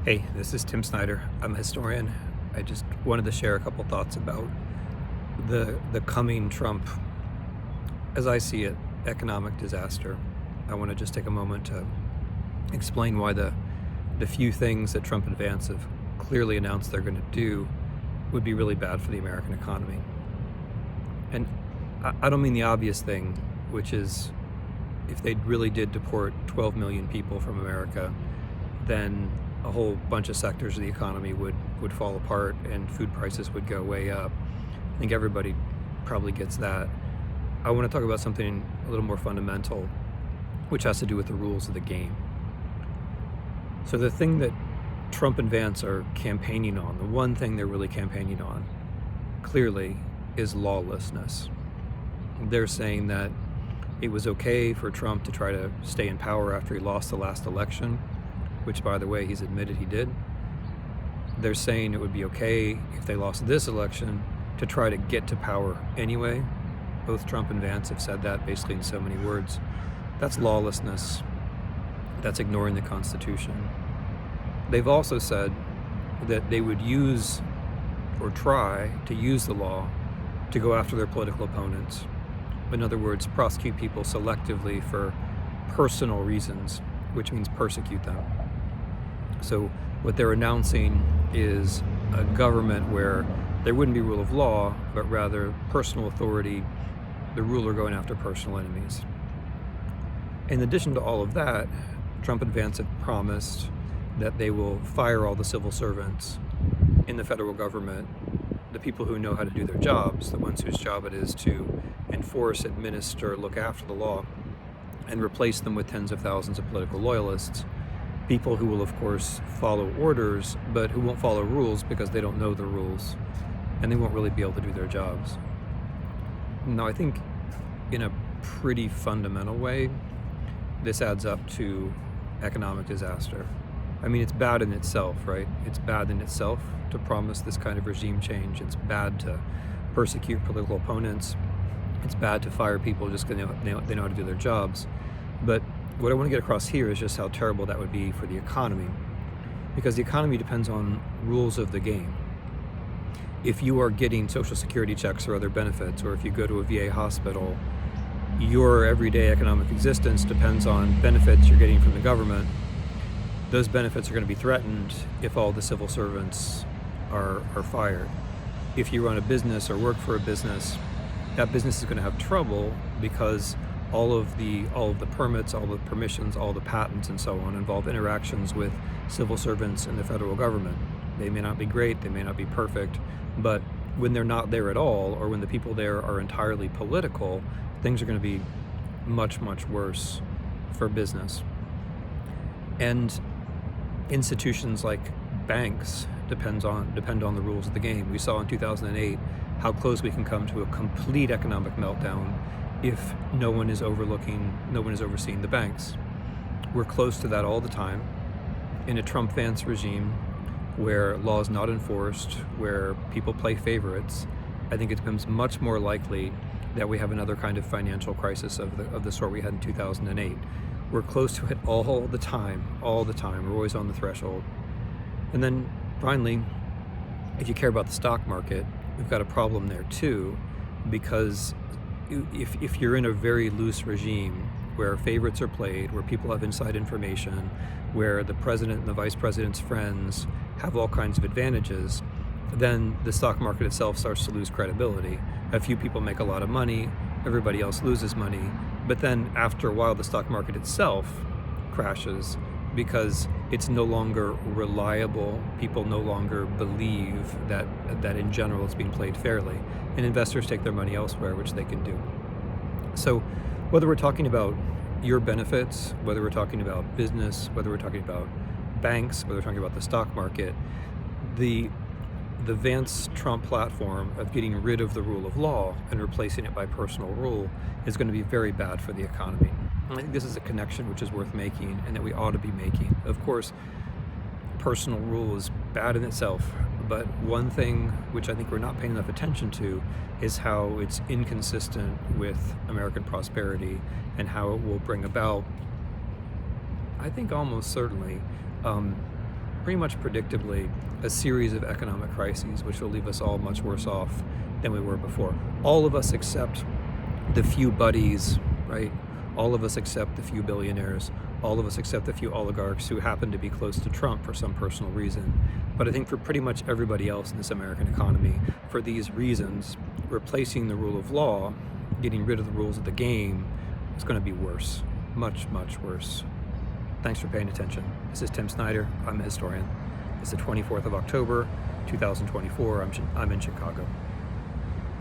Hey, this is Tim Snyder. I'm a historian. I just wanted to share a couple thoughts about the coming Trump, as I see it, economic disaster. I want to just take a moment to explain why the few things that Trump and Vance have clearly announced they're going to do would be really bad for the American economy. And I don't mean the obvious thing, which is if they really did deport 12 million people from America, then a whole bunch of sectors of the economy would fall apart and food prices would go way up. I think everybody probably gets that. I want to talk about something a little more fundamental, which has to do with the rules of the game. So the thing that Trump and Vance are campaigning on, the one thing they're really campaigning on, clearly, is lawlessness. They're saying that it was okay for Trump to try to stay in power after he lost the last election, which, by the way, he's admitted he did. They're saying it would be okay if they lost this election to try to get to power anyway. Both Trump and Vance have said that basically in so many words. That's lawlessness. That's ignoring the Constitution. They've also said that they would use or try to use the law to go after their political opponents. In other words, prosecute people selectively for personal reasons, which means persecute them. So what they're announcing is a government where there wouldn't be rule of law, but rather personal authority, the ruler going after personal enemies. In addition to all of that, Trump and Vance have promised that they will fire all the civil servants in the federal government, the people who know how to do their jobs, the ones whose job it is to enforce, administer, look after the law, and replace them with tens of thousands of political loyalists. People who will, of course, follow orders, but who won't follow rules because they don't know the rules, and they won't really be able to do their jobs. Now, I think in a pretty fundamental way, this adds up to economic disaster. I mean, it's bad in itself, right? It's bad in itself to promise this kind of regime change. It's bad to persecute political opponents. It's bad to fire people just because they know how to do their jobs. But what I want to get across here is just how terrible that would be for the economy, because the economy depends on rules of the game. If you are getting Social Security checks or other benefits, or if you go to a VA hospital, your everyday economic existence depends on benefits you're getting from the government. Those benefits are going to be threatened if all the civil servants are fired. If you run a business or work for a business, that business is going to have trouble because all of the permits, all the permissions, all the patents and so on involve interactions with civil servants in the federal government. They may not be great, they may not be perfect, but when they're not there at all, or when the people there are entirely political, things are going to be much, much worse for business. And institutions like banks depend on the rules of the game. We saw in 2008 how close we can come to a complete economic meltdown if no one is overseeing the banks. We're close to that all the time. In a Trump-Vance regime where law is not enforced, where people play favorites, I think it becomes much more likely that we have another kind of financial crisis of the sort we had in 2008. We're close to it all the time. We're always on the threshold. And then finally, if you care about the stock market, we've got a problem there too, because if you're in a very loose regime where favorites are played, where people have inside information, where the president and the vice president's friends have all kinds of advantages, then the stock market itself starts to lose credibility. A few people make a lot of money, everybody else loses money, but then after a while the stock market itself crashes because it's no longer reliable. People no longer believe that in general it's being played fairly, and investors take their money elsewhere, which they can do. So whether we're talking about your benefits, whether we're talking about business, whether we're talking about banks, whether we're talking about the stock market, the Vance-Trump platform of getting rid of the rule of law and replacing it by personal rule is going to be very bad for the economy. I think this is a connection which is worth making and that we ought to be making. Of course, personal rule is bad in itself, but one thing which I think we're not paying enough attention to is how it's inconsistent with American prosperity and how it will bring about, I think almost certainly, pretty much predictably a series of economic crises, which will leave us all much worse off than we were before. All of us except the few buddies, right? All of us except the few billionaires, all of us except the few oligarchs who happen to be close to Trump for some personal reason. But I think for pretty much everybody else in this American economy, for these reasons, replacing the rule of law, getting rid of the rules of the game, is going to be worse. Much, much worse. Thanks for paying attention. This is Tim Snyder. I'm a historian. It's the 24th of October, 2024. I'm in Chicago.